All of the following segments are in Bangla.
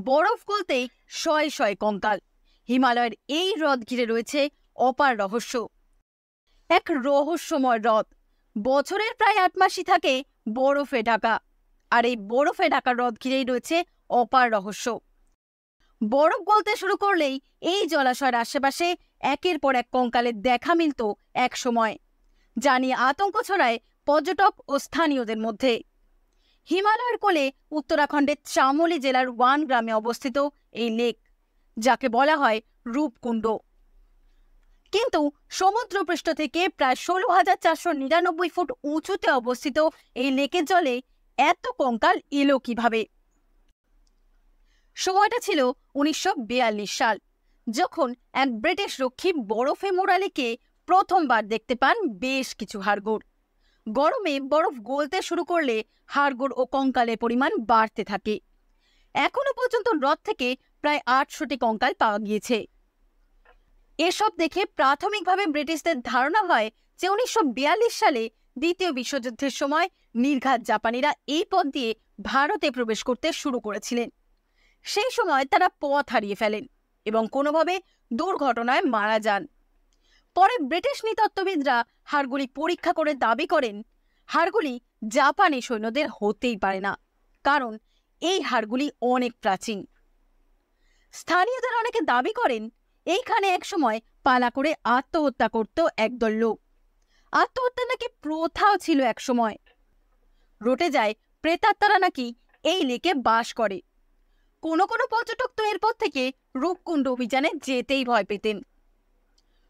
বরফ গলতেই শয়ে শয়ে কঙ্কাল। হিমালয়ের এই হ্রদ ঘিরে রয়েছে অপার রহস্য। এক রহস্যময় হ্রদ, বছরের প্রায় ৮ মাসই থাকে বরফে ঢাকা। আর এই বরফে ঢাকা হ্রদ ঘিরেই রয়েছে অপার রহস্য। বরফ গলতে শুরু করলেই এই জলাশয়ের আশেপাশে একের পর এক কঙ্কালের দেখা মিলত এক সময়, যা নিয়ে আতঙ্ক ছড়ায় পর্যটক ও স্থানীয়দের মধ্যে। হিমালয়ের কোলে উত্তরাখণ্ডের চামোলি জেলার ওয়ান গ্রামে অবস্থিত এই লেক, যাকে বলা হয় রূপকুণ্ড। কিন্তু সমুদ্রপৃষ্ঠ থেকে প্রায় ১৬,৪৯৯ ফুট উঁচুতে অবস্থিত এই লেকের জলে এত কঙ্কাল এলো কিভাবে? সময়টা ছিল ১৯৪২ সাল, যখন এক ব্রিটিশ রক্ষী বরফে মোড়া লেকে প্রথমবার দেখতে পান বেশ কিছু হাড়গোড়। গরমে বরফ গলতে শুরু করলে হাড়গোড় ও কঙ্কালের পরিমাণ বাড়তে থাকে। এখনো পর্যন্ত হ্রদ থেকে প্রায় ৮০০টি কঙ্কাল পাওয়া গিয়েছে। এসব দেখে প্রাথমিকভাবে ব্রিটিশদের ধারণা হয় যে ১৯৪২ সালে দ্বিতীয় বিশ্বযুদ্ধের সময় নির্ঘাত জাপানিরা এই পথ দিয়ে ভারতে প্রবেশ করতে শুরু করেছিলেন। সেই সময় তারা পথ হারিয়ে ফেলেন এবং কোনোভাবে দুর্ঘটনায় মারা যান। পরে ব্রিটিশ নৃতত্ত্ববিদরা হাড়গুলি পরীক্ষা করে দাবি করেন হাড়গুলি জাপানি সৈন্যদের হতেই পারে না, কারণ এই হাড়গুলি অনেক প্রাচীন। স্থানীয়দের অনেকে দাবি করেন এইখানে একসময় পালা করে আত্মহত্যা করত একদল লোক। আত্মহত্যা নাকি প্রথাও ছিল একসময়। রটে যায় প্রেতাত্মারা নাকি এই লেকে বাস করে। কোনো কোনো পর্যটক তো এরপর থেকে রূপকুণ্ড অভিযানে যেতেই ভয় পেতেন।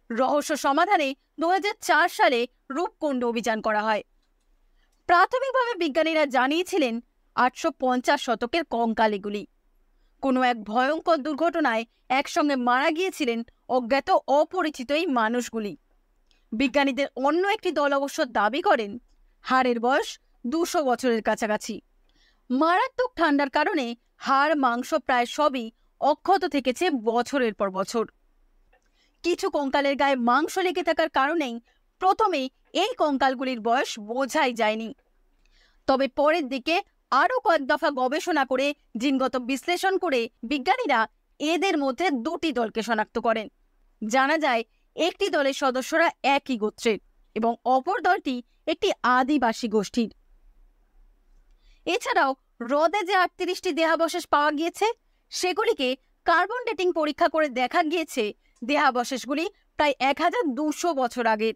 রহস্য সমাধানে ২০০৪ সালে রূপকুণ্ড অভিযান করা হয়। প্রাথমিকভাবে বিজ্ঞানীরা জানিয়েছিলেন ৮৫০ শতকের কঙ্কাল এগুলি। কোনো এক ভয়ঙ্কর দুর্ঘটনায় একসঙ্গে মারা গিয়েছিলেন অজ্ঞাত অপরিচিত এই মানুষগুলি। বিজ্ঞানীদের অন্য একটি দল অবশ্য দাবি করেন হাড়ের বয়স ২০০ বছরের কাছাকাছি। মারাত্মক ঠান্ডার কারণে হাড় মাংস প্রায় সবই অক্ষত থেকেছে বছরের পর বছর। কিছু কঙ্কালের গায়ে মাংস লেগে থাকার কারণেই প্রথমে এই কঙ্কালগুলির বয়স বোঝাই যায়নি। তবে পরের দিকে আরও কয়েক দফা গবেষণা করে জিনগত বিশ্লেষণ করে বিজ্ঞানীরা এদের মধ্যে দুটি দলকে শনাক্ত করেন। জানা যায় একটি দলের সদস্যরা একই গোত্রের এবং অপর দলটি একটি আদিবাসী গোষ্ঠীর। এছাড়াও হ্রদে যে ৩৮টি দেহাবশেষ পাওয়া গিয়েছে সেগুলিকে কার্বন ডেটিং পরীক্ষা করে দেখা গিয়েছে দেহাবশেষগুলি প্রায় ১২০০ বছর আগের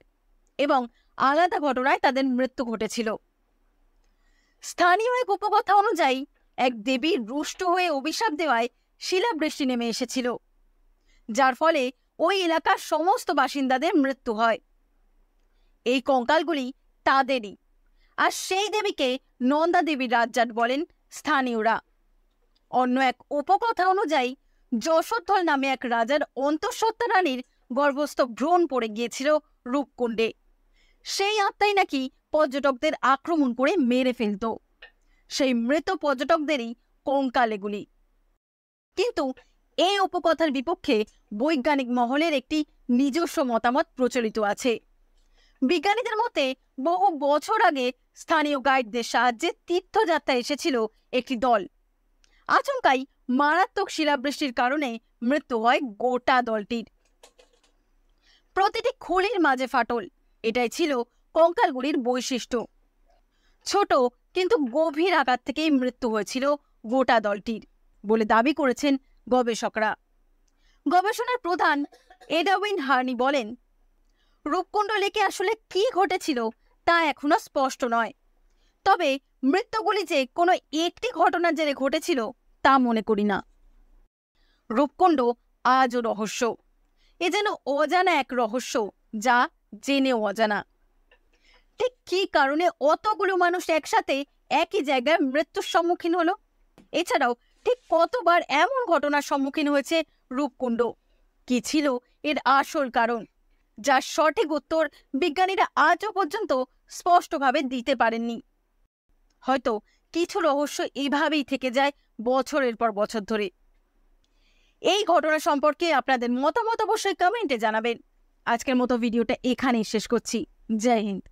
এবং আলাদা ঘটনায় তাদের মৃত্যু ঘটেছিল। স্থানীয় এক উপকথা অনুযায়ী এক দেবী রুষ্ট হয়ে অভিশাপ দেওয়ায় শিলাবৃষ্টি নেমে এসেছিল, যার ফলে ওই এলাকার সমস্ত বাসিন্দাদের মৃত্যু হয়। এই কঙ্কালগুলি তাদেরই, আর সেই দেবীকে নন্দা দেবীর রাজ্জাট বলেন স্থানীয়রা। অন্য এক উপকথা অনুযায়ী যশোধর নামে এক রাজার অন্তঃসত্ত্বা রানীর গর্ভস্থ ভ্রূণ পড়ে গিয়েছিল রূপকুণ্ডে। সেই আত্মাই নাকি পর্যটকদের আক্রমণ করে মেরে ফেলত। সেই মৃত পর্যটকদেরই কঙ্কাল এগুলি। কিন্তু এই উপকথার বিপক্ষে বৈজ্ঞানিক মহলের একটি নিজস্ব মতামত প্রচলিত আছে। বিজ্ঞানীদের মতে বহু বছর আগে স্থানীয় গাইডদের সাহায্যে তীর্থযাত্রায় এসেছিল একটি দল। আচমকাই মারাত্মক শিলাবৃষ্টির কারণে মৃত্যু হয় গোটা দলটির। প্রতিটি খুলির মাঝে ফাটল, এটাই ছিল কঙ্কালগুলির বৈশিষ্ট্য। ছোট কিন্তু গভীর আঘাত থেকেই মৃত্যু হয়েছিল গোটা দলটির বলে দাবি করেছেন গবেষকরা। গবেষণার প্রধান এডউইন হার্নি বলেন, রূপকুণ্ড লেকে আসলে কি ঘটেছিল তা এখনো স্পষ্ট নয়, তবে মৃত্যুগুলি যে কোনো একটি ঘটনার জেরে ঘটেছিল তা মনে করি না। রূপকুণ্ড আজও রহস্য। এ যেন অজানা এক রহস্য, যা জেনেও অজানা। ঠিক কি কারণে অতগুলো মানুষ একসাথে একই জায়গায় মৃত্যুর সম্মুখীন হলো? এছাড়াও ঠিক কতবার এমন ঘটনার সম্মুখীন হয়েছে রূপকুণ্ড? কি ছিল এর আসল কারণ, যার সঠিক উত্তর বিজ্ঞানীরা আজও পর্যন্ত স্পষ্টভাবে দিতে পারেননি? হয়তো কিছু রহস্য এভাবেই থেকে যায় বছরের পর বছর ধরে। এই ঘটনা সম্পর্কে আপনাদের মতামত অবশ্যই কমেন্টে জানাবেন। আজকের মতো ভিডিওটা এখানেই শেষ করছি। জয় হিন্দ।